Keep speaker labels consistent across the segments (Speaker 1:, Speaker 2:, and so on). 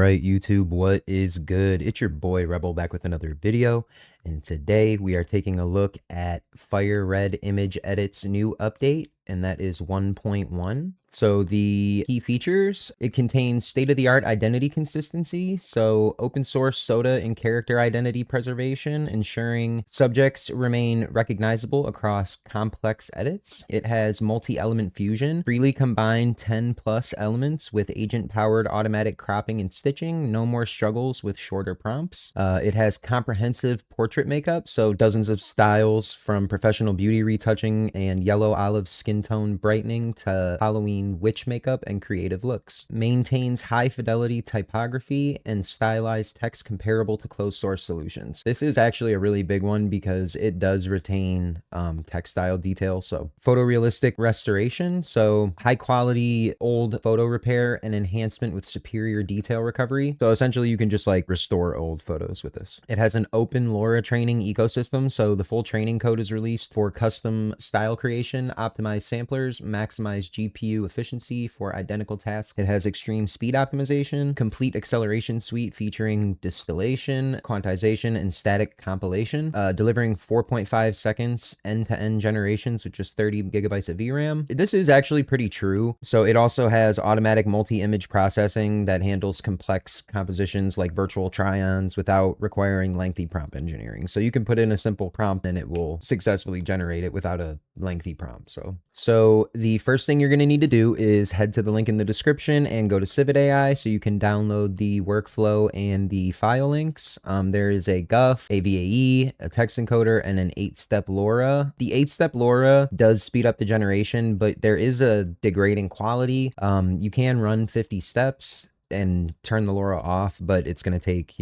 Speaker 1: Alright, YouTube, what is good? It's your boy Rebel back with another video, and today we are taking a look at FireRed Image Edit's new update, and that is 1.1. So the key features, it contains state-of-the-art identity consistency, so open source SOTA and character identity preservation, ensuring subjects remain recognizable across complex edits. It has multi-element fusion, freely combine 10 plus elements with agent-powered automatic cropping and stitching, no more struggles with shorter prompts. It has comprehensive portrait makeup, so dozens of styles from professional beauty retouching and yellow olive skin tone brightening to Halloween witch makeup and creative looks. Maintains high fidelity typography and stylized text comparable to closed source solutions. This is actually a really big one because it does retain textile detail. So photorealistic restoration, so high quality old photo repair and enhancement with superior detail recovery. So essentially you can just like restore old photos with this. It has an open LoRa training ecosystem, so the full training code is released for custom style creation, optimized samplers, maximize GPU efficiency for identical tasks. It has extreme speed optimization, complete acceleration suite featuring distillation, quantization, and static compilation, delivering 4.5 seconds end-to-end generations with just 30 gigabytes of VRAM. This is actually pretty true. So it also has automatic multi-image processing that handles complex compositions like virtual try-ons without requiring lengthy prompt engineering. So you can put in a simple prompt and it will successfully generate it without a lengthy prompt. So the first thing you're going to need to do is head to the link in the description and go to Civet AI so you can download the workflow and the file links. There is a GUF, a VAE, a text encoder, and an 8-step LoRa. The 8-step LoRa does speed up the generation, but there is a degrading quality. You can run 50 steps and turn the LoRa off, but it's going to take,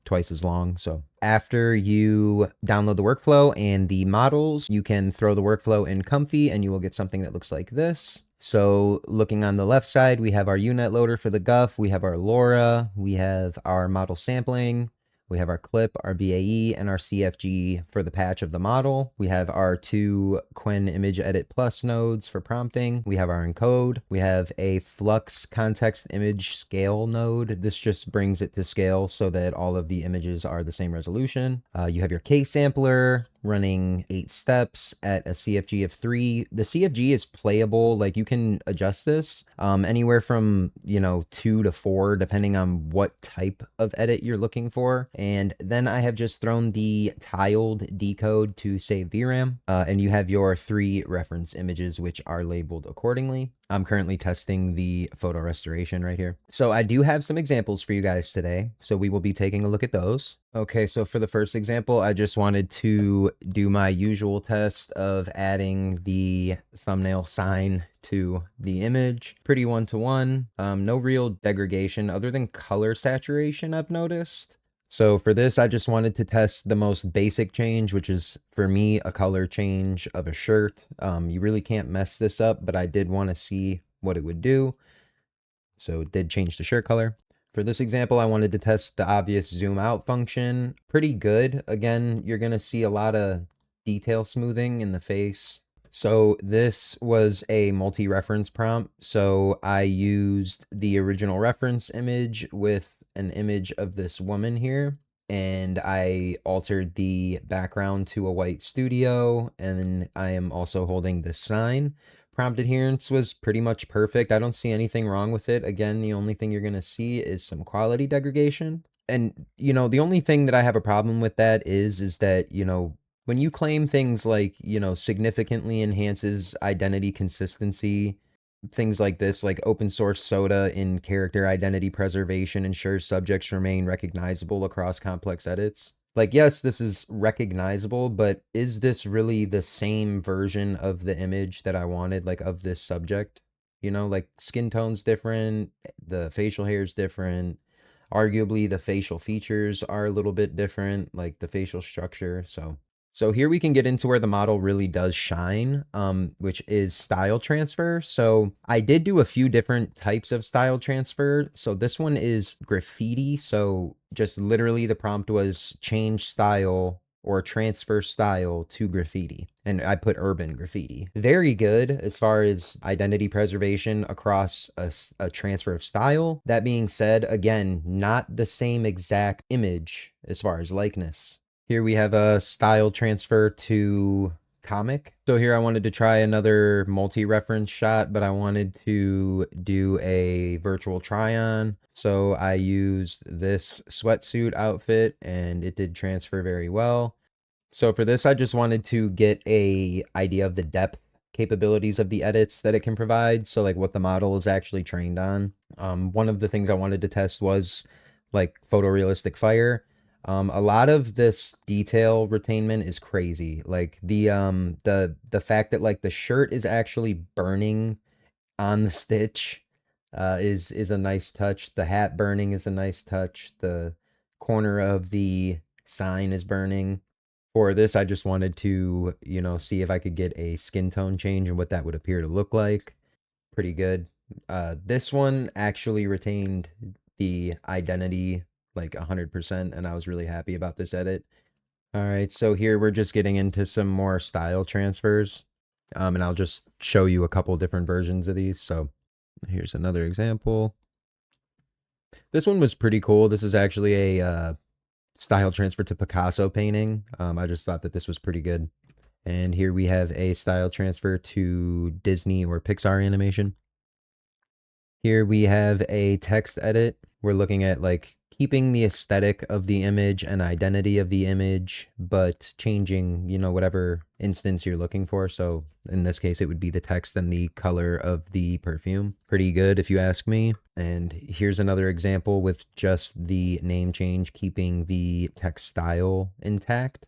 Speaker 1: twice as long. So after you download the workflow and the models, you can throw the workflow in Comfy and you will get something that looks like this. So looking on the left side, we have our UNet loader for the GUF, we have our LoRa, we have our model sampling, we have our clip, our VAE, and our CFG for the patch of the model. We have our two Quen Image Edit Plus nodes for prompting. We have our encode. We have a Flux Context Image Scale node. This just brings it to scale so that all of the images are the same resolution. You have your K sampler running 8 steps at a CFG of 3. The CFG is playable, like you can adjust this anywhere from 2 to 4 depending on what type of edit you're looking for. And then I have just thrown the tiled decode to save VRAM, and you have your 3 reference images which are labeled accordingly. I'm currently testing the photo restoration right here. So I do have some examples for you guys today. So we will be taking a look at those. Okay, so for the first example, I just wanted to do my usual test of adding the thumbnail sign to the image. Pretty one-to-one. No real degradation other than color saturation I've noticed. So for this, I just wanted to test the most basic change, which is for me a color change of a shirt. You really can't mess this up, but I did want to see what it would do. So it did change the shirt color. For this example, I wanted to test the obvious zoom out function. Pretty good. Again, you're going to see a lot of detail smoothing in the face. So this was a multi-reference prompt. So I used the original reference image with an image of this woman here, and I altered the background to a white studio, and I am also holding this sign. Prompt adherence was pretty much perfect. I don't see anything wrong with it. Again, the only thing you're going to see is some quality degradation. And, the only thing that I have a problem with that is that, when you claim things like, significantly enhances identity consistency, things like this, like open source SOTA in character identity preservation ensures subjects remain recognizable across complex edits. Like, yes, this is recognizable, but is this really the same version of the image that I wanted, like of this subject? Like skin tone's different, the facial hair is different. Arguably, the facial features are a little bit different, like the facial structure. So here we can get into where the model really does shine, which is style transfer. So I did do a few different types of style transfer. So this one is graffiti. So just literally the prompt was change style or transfer style to graffiti. And I put urban graffiti. Very good as far as identity preservation across a transfer of style. That being said, again, not the same exact image as far as likeness. Here we have a style transfer to comic. So here I wanted to try another multi-reference shot, but I wanted to do a virtual try-on. So I used this sweatsuit outfit and it did transfer very well. So for this, I just wanted to get a idea of the depth capabilities of the edits that it can provide. So like what the model is actually trained on. One of the things I wanted to test was like photorealistic fire. A lot of this detail retainment is crazy. Like the fact that like the shirt is actually burning on the stitch is a nice touch. The hat burning is a nice touch. The corner of the sign is burning. For this, I just wanted to, see if I could get a skin tone change and what that would appear to look like. Pretty good. This one actually retained the identity like 100%, and I was really happy about this edit. All right, so here we're just getting into some more style transfers, and I'll just show you a couple different versions of these. So here's another example. This one was pretty cool. This is actually a style transfer to Picasso painting. I just thought that this was pretty good. And here we have a style transfer to Disney or Pixar animation. Here we have a text edit. We're looking at like keeping the aesthetic of the image and identity of the image, but changing, whatever instance you're looking for. So in this case, it would be the text and the color of the perfume. Pretty good if you ask me. And here's another example with just the name change, keeping the text style intact.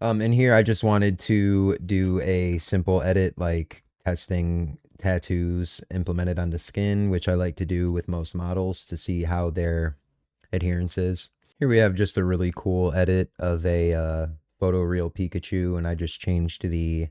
Speaker 1: And here I just wanted to do a simple edit like testing tattoos implemented onto skin, which I like to do with most models to see how their adherence is. Here we have just a really cool edit of a photoreal Pikachu, and I just changed the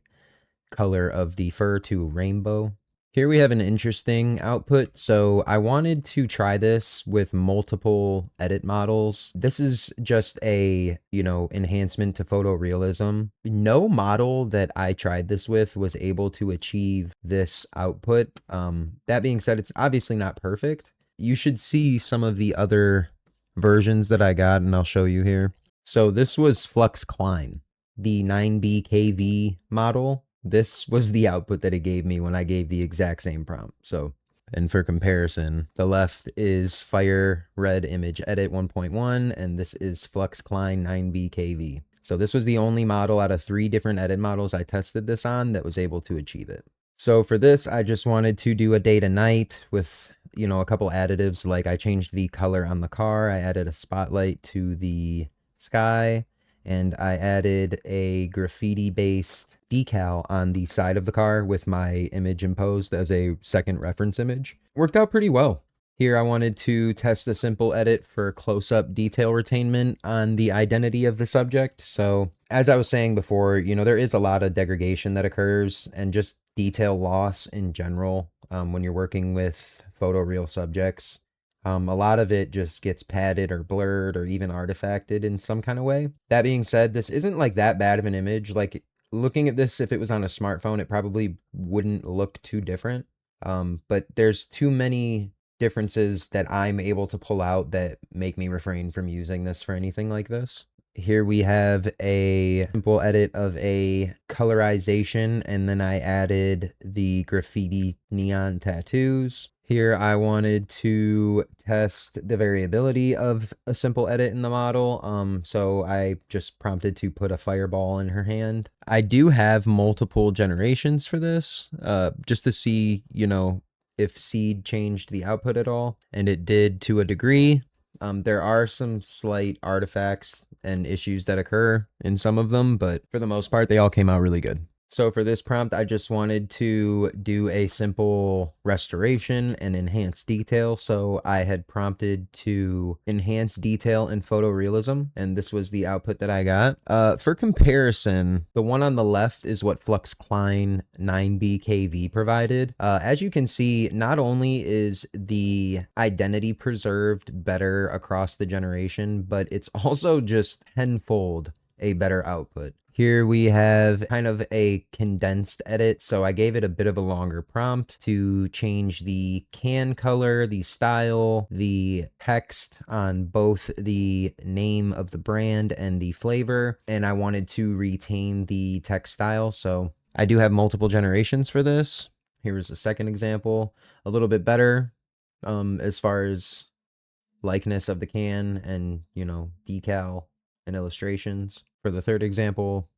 Speaker 1: color of the fur to rainbow. Here we have an interesting output. So I wanted to try this with multiple edit models. This is just a, enhancement to photorealism. No model that I tried this with was able to achieve this output. That being said, it's obviously not perfect. You should see some of the other versions that I got, and I'll show you here. So this was Flux Klein, the 9BKV model. This was the output that it gave me when I gave the exact same prompt. So, and for comparison, the left is FireRed Image Edit 1.1, and this is Flux Klein 9BKV. So this was the only model out of 3 different edit models I tested this on that was able to achieve it. So for this, I just wanted to do a day to night with, a couple additives. Like I changed the color on the car. I added a spotlight to the sky, and I added a graffiti-based decal on the side of the car with my image imposed as a second reference image. Worked out pretty well. Here I wanted to test a simple edit for close-up detail retainment on the identity of the subject. So as I was saying before, there is a lot of degradation that occurs and just detail loss in general when you're working with photoreal subjects. A lot of it just gets padded or blurred or even artifacted in some kind of way. That being said, this isn't like that bad of an image. Like looking at this, if it was on a smartphone, it probably wouldn't look too different. But there's too many differences that I'm able to pull out that make me refrain from using this for anything like this. Here we have a simple edit of a colorization, and then I added the graffiti neon tattoos. Here I wanted to test the variability of a simple edit in the model. So I just prompted to put a fireball in her hand. I do have multiple generations for this, just to see, if seed changed the output at all, and it did to a degree. There are some slight artifacts and issues that occur in some of them, but for the most part, they all came out really good. So for this prompt, I just wanted to do a simple restoration and enhance detail. So I had prompted to enhance detail and photorealism, and this was the output that I got. For comparison, the one on the left is what Flux Klein 9BKV provided. As you can see, not only is the identity preserved better across the generation, but it's also just tenfold a better output. Here we have kind of a condensed edit, so I gave it a bit of a longer prompt to change the can color, the style, the text on both the name of the brand and the flavor, and I wanted to retain the text style, so I do have multiple generations for this. Here's a second example, a little bit better as far as likeness of the can and, decal and illustrations. For the third example,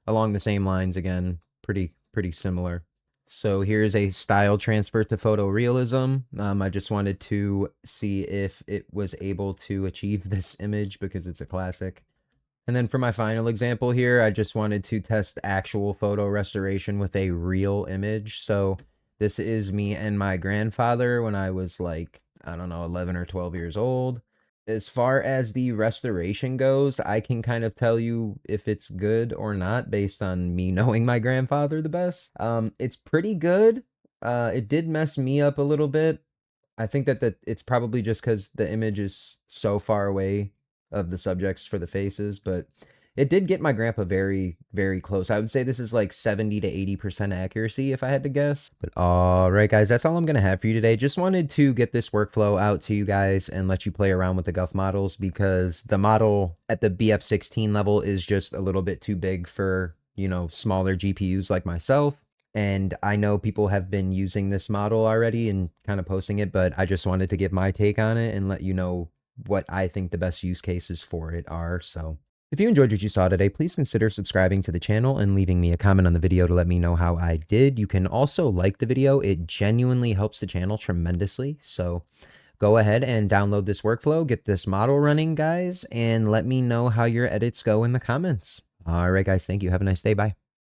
Speaker 1: along the same lines again, pretty similar. So here's a style transfer to photorealism. I just wanted to see if it was able to achieve this image because it's a classic. And then for my final example here, I just wanted to test actual photo restoration with a real image. So this is me and my grandfather when I was like, I don't know, 11 or 12 years old. As far as the restoration goes, I can kind of tell you if it's good or not based on me knowing my grandfather the best. It's pretty good. It did mess me up a little bit. I think that it's probably just because the image is so far away of the subjects for the faces, but it did get my grandpa very, very close. I would say this is like 70 to 80% accuracy if I had to guess. But all right, guys, that's all I'm going to have for you today. Just wanted to get this workflow out to you guys and let you play around with the Guff models because the model at the BF16 level is just a little bit too big for, smaller GPUs like myself. And I know people have been using this model already and kind of posting it, but I just wanted to give my take on it and let you know what I think the best use cases for it are. So if you enjoyed what you saw today, please consider subscribing to the channel and leaving me a comment on the video to let me know how I did. You can also like the video. It genuinely helps the channel tremendously. So go ahead and download this workflow, get this model running, guys, and let me know how your edits go in the comments. All right, guys, thank you. Have a nice day. Bye.